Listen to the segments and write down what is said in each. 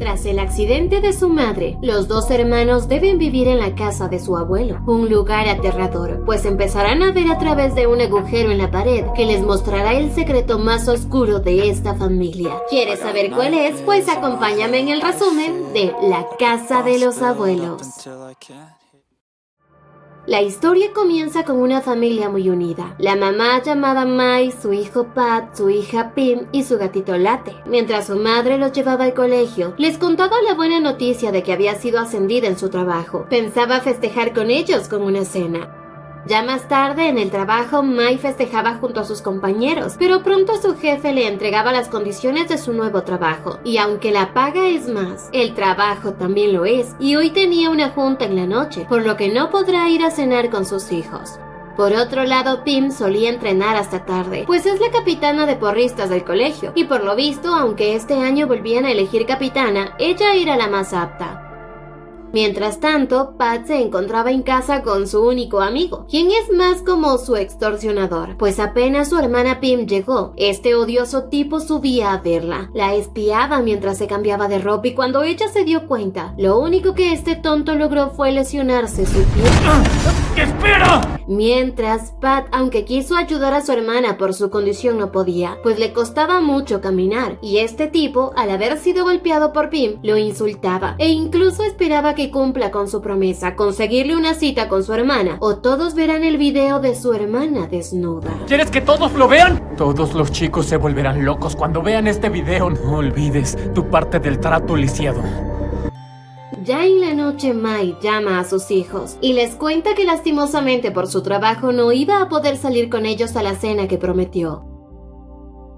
Tras el accidente de su madre, los dos hermanos deben vivir en la casa de su abuelo, un lugar aterrador, pues empezarán a ver a través de un agujero en la pared que les mostrará el secreto más oscuro de esta familia. ¿Quieres saber cuál es? Pues acompáñame en el resumen de La Casa de los Abuelos. La historia comienza con una familia muy unida. La mamá llamada Mai, su hijo Pat, su hija Pim y su gatito Latte. Mientras su madre los llevaba al colegio, les contaba la buena noticia de que había sido ascendida en su trabajo. Pensaba festejar con ellos con una cena. Ya más tarde, en el trabajo, Mai festejaba junto a sus compañeros, pero pronto su jefe le entregaba las condiciones de su nuevo trabajo. Y aunque la paga es más, el trabajo también lo es, y hoy tenía una junta en la noche, por lo que no podrá ir a cenar con sus hijos. Por otro lado, Pim solía entrenar hasta tarde, pues es la capitana de porristas del colegio, y por lo visto, aunque este año volvían a elegir capitana, ella era la más apta. Mientras tanto, Pat se encontraba en casa con su único amigo, quien es más como su extorsionador, pues apenas su hermana Pim llegó, este odioso tipo subía a verla, la espiaba mientras se cambiaba de ropa y cuando ella se dio cuenta, lo único que este tonto logró fue lesionarse su pie. ¡Espera! Mientras, Pat, aunque quiso ayudar a su hermana por su condición no podía, pues le costaba mucho caminar, y este tipo, al haber sido golpeado por Pim, lo insultaba, e incluso esperaba que cumpla con su promesa, conseguirle una cita con su hermana, o todos verán el video de su hermana desnuda. ¿Quieres que todos lo vean? Todos los chicos se volverán locos cuando vean este video. No olvides tu parte del trato lisiado. Ya en la noche, Mai llama a sus hijos y les cuenta que lastimosamente por su trabajo no iba a poder salir con ellos a la cena que prometió.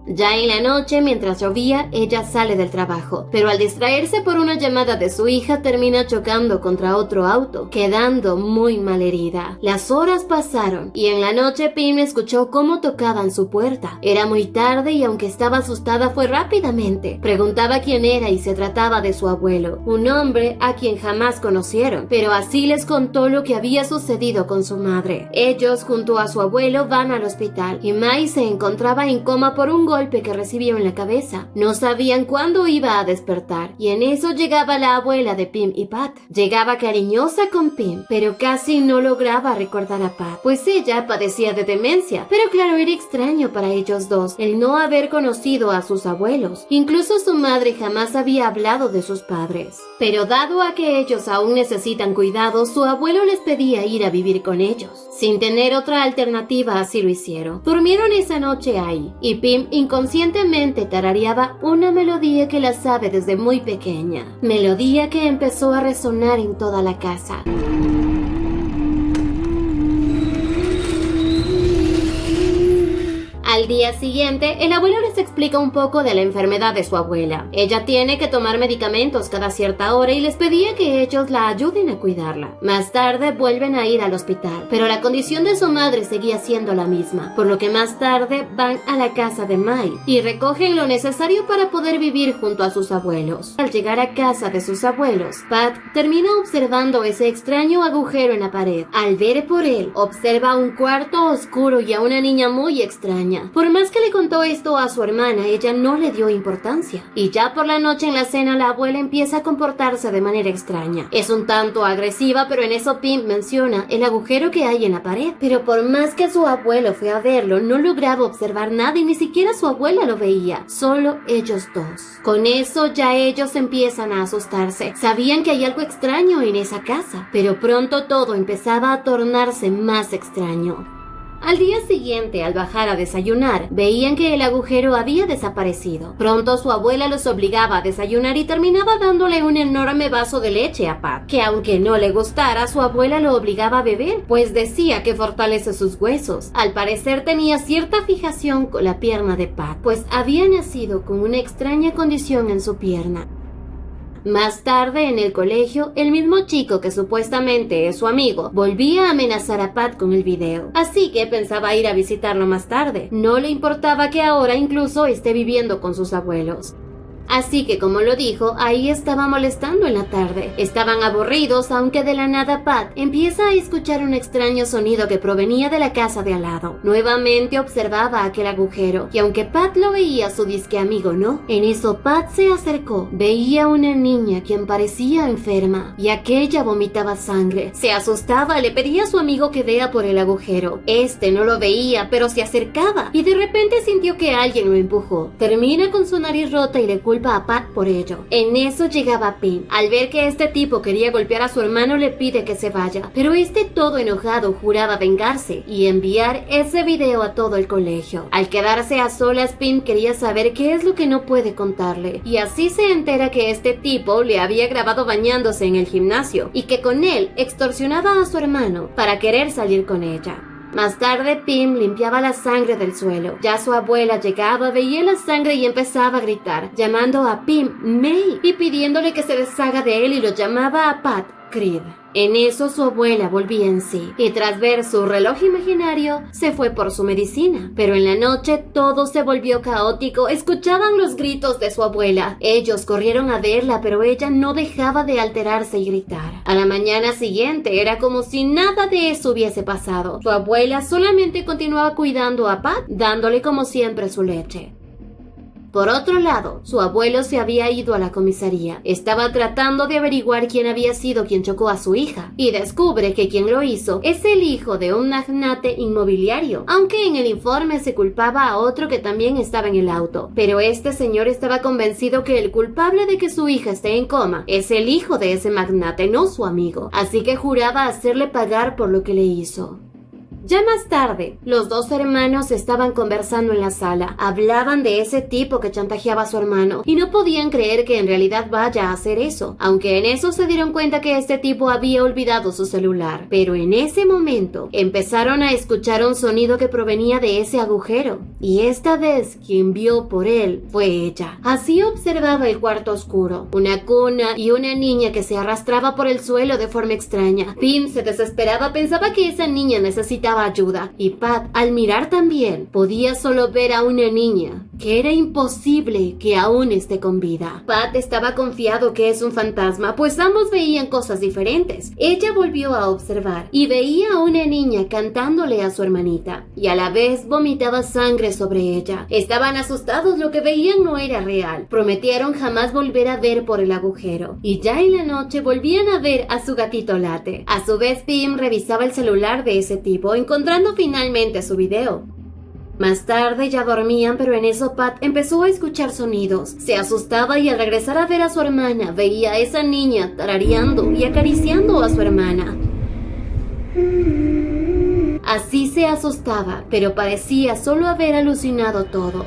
Ya en la noche, mientras llovía, ella sale del trabajo, pero al distraerse por una llamada de su hija termina chocando contra otro auto, quedando muy mal herida. Las horas pasaron y en la noche Pim escuchó cómo tocaban su puerta. Era muy tarde y aunque estaba asustada fue rápidamente. Preguntaba quién era y se trataba de su abuelo, un hombre a quien jamás conocieron, pero así les contó lo que había sucedido con su madre. Ellos junto a su abuelo van al hospital y Mai se encontraba en coma por un golpe que recibió en la cabeza. No sabían cuándo iba a despertar y en eso llegaba la abuela de Pim y Pat. Llegaba cariñosa con Pim, pero casi no lograba recordar a Pat, pues ella padecía de demencia. Pero claro, era extraño para ellos dos el no haber conocido a sus abuelos. Incluso su madre jamás había hablado de sus padres. Pero dado a que ellos aún necesitan cuidado, su abuelo les pedía ir a vivir con ellos. Sin tener otra alternativa, así lo hicieron. Durmieron esa noche ahí y Pim inconscientemente tarareaba una melodía que la sabe desde muy pequeña. Melodía que empezó a resonar en toda la casa. Al día siguiente, el abuelo les explica un poco de la enfermedad de su abuela. Ella tiene que tomar medicamentos cada cierta hora y les pedía que ellos la ayuden a cuidarla. Más tarde vuelven a ir al hospital, pero la condición de su madre seguía siendo la misma, por lo que más tarde van a la casa de Mai y recogen lo necesario para poder vivir junto a sus abuelos. Al llegar a casa de sus abuelos, Pat termina observando ese extraño agujero en la pared. Al ver por él, observa un cuarto oscuro y a una niña muy extraña. Por más que le contó esto a su hermana, ella no le dio importancia. Y ya por la noche en la cena, la abuela empieza a comportarse de manera extraña. Es un tanto agresiva, pero en eso Pim menciona el agujero que hay en la pared. Pero por más que su abuelo fue a verlo, no lograba observar nada y ni siquiera su abuela lo veía. Solo ellos dos. Con eso ya ellos empiezan a asustarse. Sabían que hay algo extraño en esa casa, pero pronto todo empezaba a tornarse más extraño. Al día siguiente, al bajar a desayunar, veían que el agujero había desaparecido. Pronto su abuela los obligaba a desayunar y terminaba dándole un enorme vaso de leche a Pat, que aunque no le gustara, su abuela lo obligaba a beber, pues decía que fortalece sus huesos. Al parecer tenía cierta fijación con la pierna de Pat, pues había nacido con una extraña condición en su pierna. Más tarde, en el colegio, el mismo chico que supuestamente es su amigo, volvía a amenazar a Pat con el video. Así que pensaba ir a visitarlo más tarde. No le importaba que ahora incluso esté viviendo con sus abuelos. Así que, como lo dijo, ahí estaba molestando en la tarde. Estaban aburridos, aunque de la nada Pat empieza a escuchar un extraño sonido que provenía de la casa de al lado. Nuevamente observaba aquel agujero, y aunque Pat lo veía, su disque amigo no. En eso Pat se acercó. Veía una niña quien parecía enferma, y aquella vomitaba sangre. Se asustaba, le pedía a su amigo que vea por el agujero. Este no lo veía, pero se acercaba, y de repente sintió que alguien lo empujó. Termina con su nariz rota y le culpa a Pat por ello. En eso llegaba Pim. Al ver que este tipo quería golpear a su hermano, le pide que se vaya, pero este, todo enojado, juraba vengarse y enviar ese video a todo el colegio. Al quedarse a solas, Pim quería saber qué es lo que no puede contarle, y así se entera que este tipo le había grabado bañándose en el gimnasio y que con él extorsionaba a su hermano para querer salir con ella. Más tarde, Pim limpiaba la sangre del suelo. Ya su abuela llegaba, veía la sangre y empezaba a gritar, llamando a Pim May y pidiéndole que se deshaga de él, y lo llamaba a Pat Creed. En eso su abuela volvía en sí, y tras ver su reloj imaginario, se fue por su medicina. Pero en la noche todo se volvió caótico. Escuchaban los gritos de su abuela. Ellos corrieron a verla, pero ella no dejaba de alterarse y gritar. A la mañana siguiente era como si nada de eso hubiese pasado. Su abuela solamente continuaba cuidando a Pat, dándole como siempre su leche. Por otro lado, su abuelo se había ido a la comisaría. Estaba tratando de averiguar quién había sido quien chocó a su hija, y descubre que quien lo hizo es el hijo de un magnate inmobiliario, aunque en el informe se culpaba a otro que también estaba en el auto. Pero este señor estaba convencido que el culpable de que su hija esté en coma es el hijo de ese magnate, no su amigo, así que juraba hacerle pagar por lo que le hizo. Ya más tarde, los dos hermanos estaban conversando en la sala. Hablaban de ese tipo que chantajeaba a su hermano y no podían creer que en realidad vaya a hacer eso, aunque en eso se dieron cuenta que este tipo había olvidado su celular. Pero en ese momento empezaron a escuchar un sonido que provenía de ese agujero, y esta vez quien vio por él fue ella. Así observaba el cuarto oscuro, una cuna y una niña que se arrastraba por el suelo de forma extraña. Pim se desesperaba, pensaba que esa niña necesitaba ayuda, y Pat, al mirar también, podía solo ver a una niña, que era imposible que aún esté con vida. Pat estaba confiado que es un fantasma, pues ambos veían cosas diferentes. Ella volvió a observar y veía a una niña cantándole a su hermanita, y a la vez vomitaba sangre sobre ella. Estaban asustados, lo que veían no era real. Prometieron jamás volver a ver por el agujero, y ya en la noche volvían a ver a su gatito Late. A su vez, Pim revisaba el celular de ese tipo, encontrando finalmente su video. Más tarde ya dormían, pero en eso Pat empezó a escuchar sonidos. Se asustaba y al regresar a ver a su hermana, veía a esa niña tarareando y acariciando a su hermana. Así se asustaba, pero parecía solo haber alucinado todo.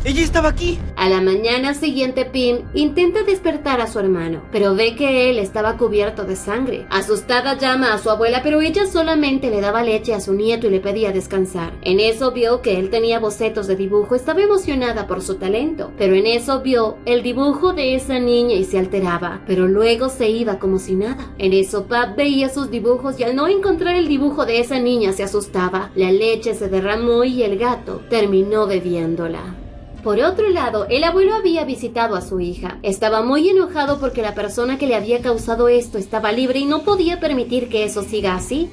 ¡Ella estaba aquí! A la mañana siguiente, Pim intenta despertar a su hermano, pero ve que él estaba cubierto de sangre. Asustada llama a su abuela, pero ella solamente le daba leche a su nieto y le pedía descansar. En eso vio que él tenía bocetos de dibujo, estaba emocionada por su talento, pero en eso vio el dibujo de esa niña y se alteraba, pero luego se iba como si nada. En eso Pap veía sus dibujos y al no encontrar el dibujo de esa niña se asustaba. La leche se derramó y el gato terminó bebiéndola. Por otro lado, el abuelo había visitado a su hija. Estaba muy enojado porque la persona que le había causado esto estaba libre y no podía permitir que eso siga así.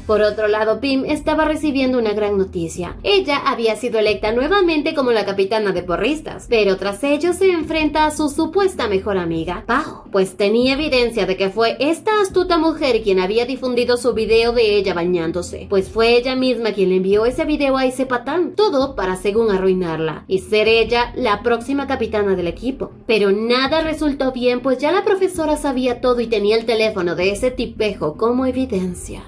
Por otro lado, Pim estaba recibiendo una gran noticia. Ella había sido electa nuevamente como la capitana de porristas, pero tras ello se enfrenta a su supuesta mejor amiga, Pau, pues tenía evidencia de que fue esta astuta mujer quien había difundido su video de ella bañándose, pues fue ella misma quien le envió ese video a ese patán, todo para según arruinarla y ser ella la próxima capitana del equipo. Pero nada resultó bien, pues ya la profesora sabía todo y tenía el teléfono de ese tipejo como evidencia.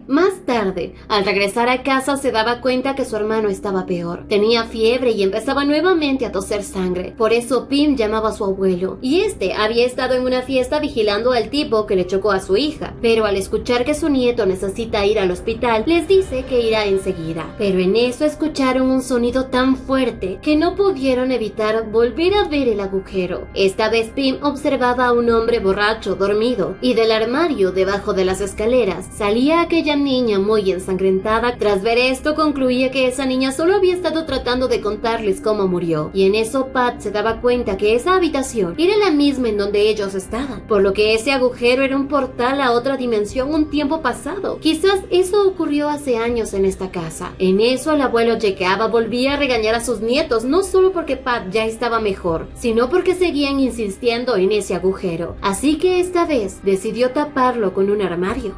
Más tarde, al regresar a casa se daba cuenta que su hermano estaba peor. Tenía fiebre y empezaba nuevamente a toser sangre. Por eso Pim llamaba a su abuelo, y este había estado en una fiesta vigilando al tipo que le chocó a su hija. Pero al escuchar que su nieto necesita ir al hospital, les dice que irá enseguida. Pero en eso escucharon un sonido tan fuerte que no pudieron evitar volver a ver el agujero. Esta vez Pim observaba a un hombre borracho dormido, y del armario debajo de las escaleras salía aquella niña muy ensangrentada. Tras ver esto, concluía que esa niña solo había estado tratando de contarles cómo murió. Y en eso Pat se daba cuenta que esa habitación era la misma en donde ellos estaban, por lo que ese agujero era un portal a otra dimensión un tiempo pasado. Quizás eso ocurrió hace años en esta casa. En eso el abuelo llegaba, volvía a regañar a sus nietos, no solo porque Pat ya estaba mejor, sino porque seguían insistiendo en ese agujero. Así que esta vez decidió taparlo con un armario.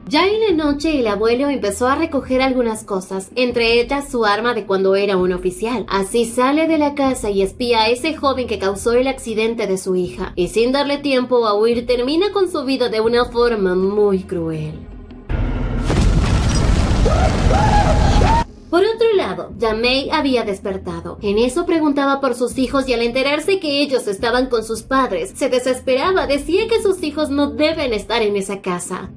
Ya en la noche el abuelo empezó a recoger algunas cosas, entre ellas su arma de cuando era un oficial. Así sale de la casa y espía a ese joven que causó el accidente de su hija, y sin darle tiempo a huir termina con su vida de una forma muy cruel. Por otro lado, Jamie había despertado. En eso preguntaba por sus hijos y al enterarse que ellos estaban con sus padres, se desesperaba, decía que sus hijos no deben estar en esa casa.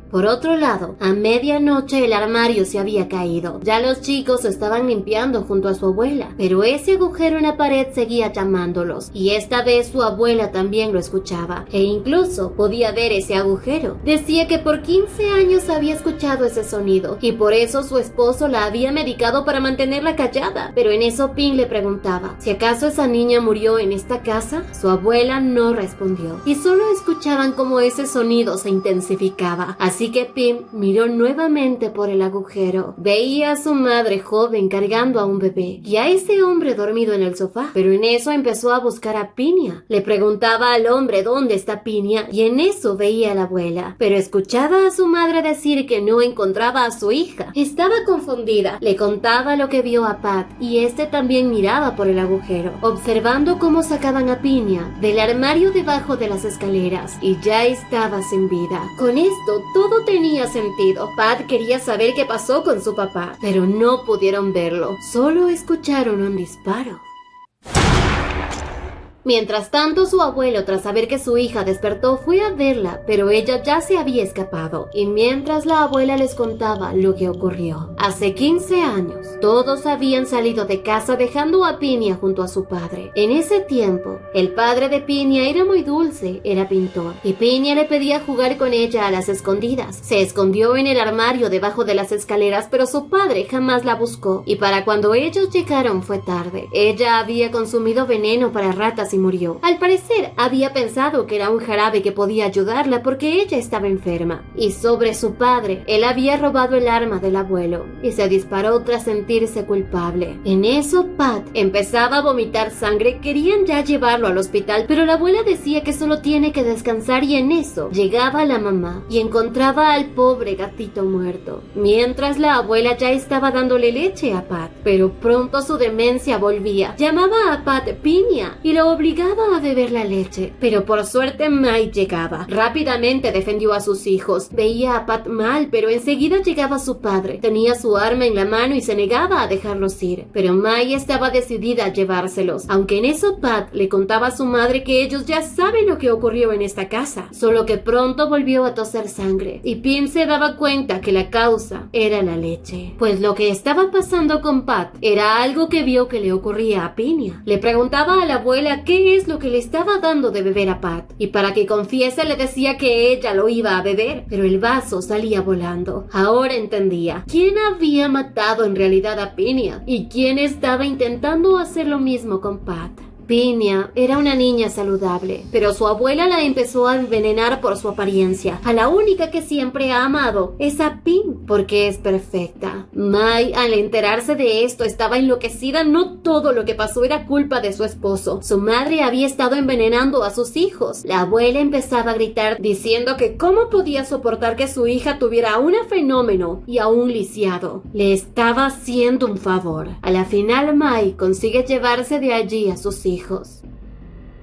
Por otro lado, a medianoche el armario se había caído. Ya los chicos estaban limpiando junto a su abuela, pero ese agujero en la pared seguía llamándolos, y esta vez su abuela también lo escuchaba, e incluso podía ver ese agujero. Decía que por 15 años había escuchado ese sonido, y por eso su esposo la había medicado para mantenerla callada. Pero en eso Pin le preguntaba si acaso esa niña murió en esta casa. Su abuela no respondió, y solo escuchaban cómo ese sonido se intensificaba. Así que Pim miró nuevamente por el agujero. Veía a su madre joven cargando a un bebé y a ese hombre dormido en el sofá. Pero en eso empezó a buscar a Pinia. Le preguntaba al hombre dónde está Pinia y en eso veía a la abuela. Pero escuchaba a su madre decir que no encontraba a su hija. Estaba confundida. Le contaba lo que vio a Pat y este también miraba por el agujero, observando cómo sacaban a Pinia del armario debajo de las escaleras y ya estaba sin vida. Con esto todo tenía sentido. Pat quería saber qué pasó con su papá, pero no pudieron verlo. Solo escucharon un disparo. Mientras tanto, su abuelo, tras saber que su hija despertó, fue a verla, pero ella ya se había escapado. Y mientras la abuela les contaba lo que ocurrió. Hace 15 años, todos habían salido de casa dejando a Pinia junto a su padre. En ese tiempo, el padre de Pinia era muy dulce, era pintor, y Pinia le pedía jugar con ella a las escondidas. Se escondió en el armario debajo de las escaleras, pero su padre jamás la buscó, y para cuando ellos llegaron fue tarde. Ella había consumido veneno para ratas y murió. Al parecer, había pensado que era un jarabe que podía ayudarla porque ella estaba enferma. Y sobre su padre, él había robado el arma del abuelo y se disparó tras sentirse culpable. En eso, Pat empezaba a vomitar sangre. Querían ya llevarlo al hospital, pero la abuela decía que solo tiene que descansar y en eso llegaba la mamá y encontraba al pobre gatito muerto. Mientras la abuela ya estaba dándole leche a Pat, pero pronto su demencia volvía. Llamaba a Pat Pinia y lo obligaba a beber la leche, pero por suerte Mai llegaba. Rápidamente defendió a sus hijos. Veía a Pat mal, pero enseguida llegaba su padre. Tenía su arma en la mano y se negaba a dejarlos ir, pero Mai estaba decidida a llevárselos, aunque en eso Pat le contaba a su madre que ellos ya saben lo que ocurrió en esta casa, solo que pronto volvió a toser sangre, y Pim se daba cuenta que la causa era la leche, pues lo que estaba pasando con Pat era algo que vio que le ocurría a Pinia. Le preguntaba a la abuela qué es lo que le estaba dando de beber a Pat, y para que confiese le decía que ella lo iba a beber, pero el vaso salía volando. Ahora entendía quién había matado en realidad a Pinia y quién estaba intentando hacer lo mismo con Pat. Pinia era una niña saludable, pero su abuela la empezó a envenenar por su apariencia. A la única que siempre ha amado es a Pin, porque es perfecta. Mai, al enterarse de esto, estaba enloquecida. No todo lo que pasó era culpa de su esposo. Su madre había estado envenenando a sus hijos. La abuela empezaba a gritar, diciendo que cómo podía soportar que su hija tuviera a una fenómeno y a un lisiado. Le estaba haciendo un favor. A la final, Mai consigue llevarse de allí a sus hijos.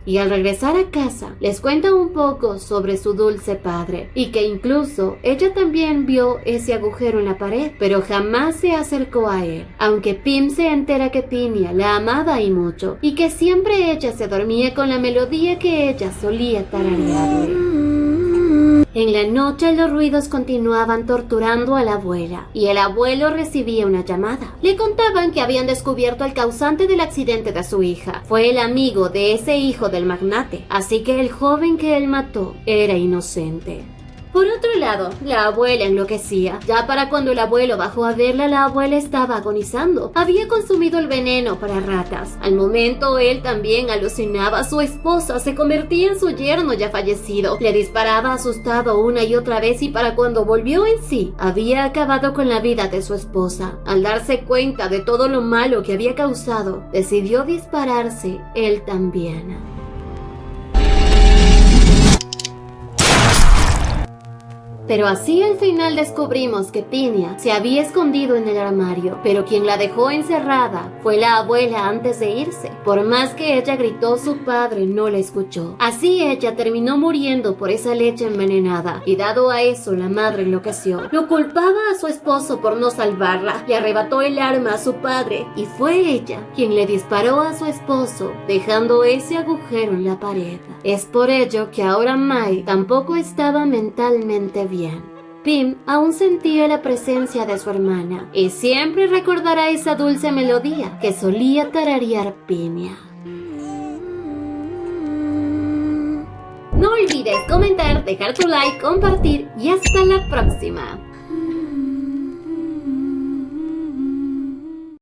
Y al regresar a casa, les cuenta un poco sobre su dulce padre, y que incluso ella también vio ese agujero en la pared, pero jamás se acercó a él, aunque Pim se entera que Pinia la amaba y mucho, y que siempre ella se dormía con la melodía que ella solía tararearle. En la noche los ruidos continuaban torturando a la abuela y el abuelo recibía una llamada. Le contaban que habían descubierto el causante del accidente de su hija. Fue el amigo de ese hijo del magnate, así que el joven que él mató era inocente. Por otro lado, la abuela enloquecía. Ya para cuando el abuelo bajó a verla, la abuela estaba agonizando. Había consumido el veneno para ratas. Al momento, él también alucinaba. Su esposa se convertía en su yerno ya fallecido. Le disparaba asustado una y otra vez y para cuando volvió en sí, había acabado con la vida de su esposa. Al darse cuenta de todo lo malo que había causado, decidió dispararse él también. Pero así al final descubrimos que Pinia se había escondido en el armario, pero quien la dejó encerrada fue la abuela antes de irse. Por más que ella gritó, su padre no la escuchó. Así ella terminó muriendo por esa leche envenenada, y dado a eso la madre enloqueció. Lo culpaba a su esposo por no salvarla, le arrebató el arma a su padre, y fue ella quien le disparó a su esposo, dejando ese agujero en la pared. Es por ello que ahora Mai tampoco estaba mentalmente bien. Pim aún sentía la presencia de su hermana y siempre recordará esa dulce melodía que solía tararear Pinia. No olvides comentar, dejar tu like, compartir y hasta la próxima.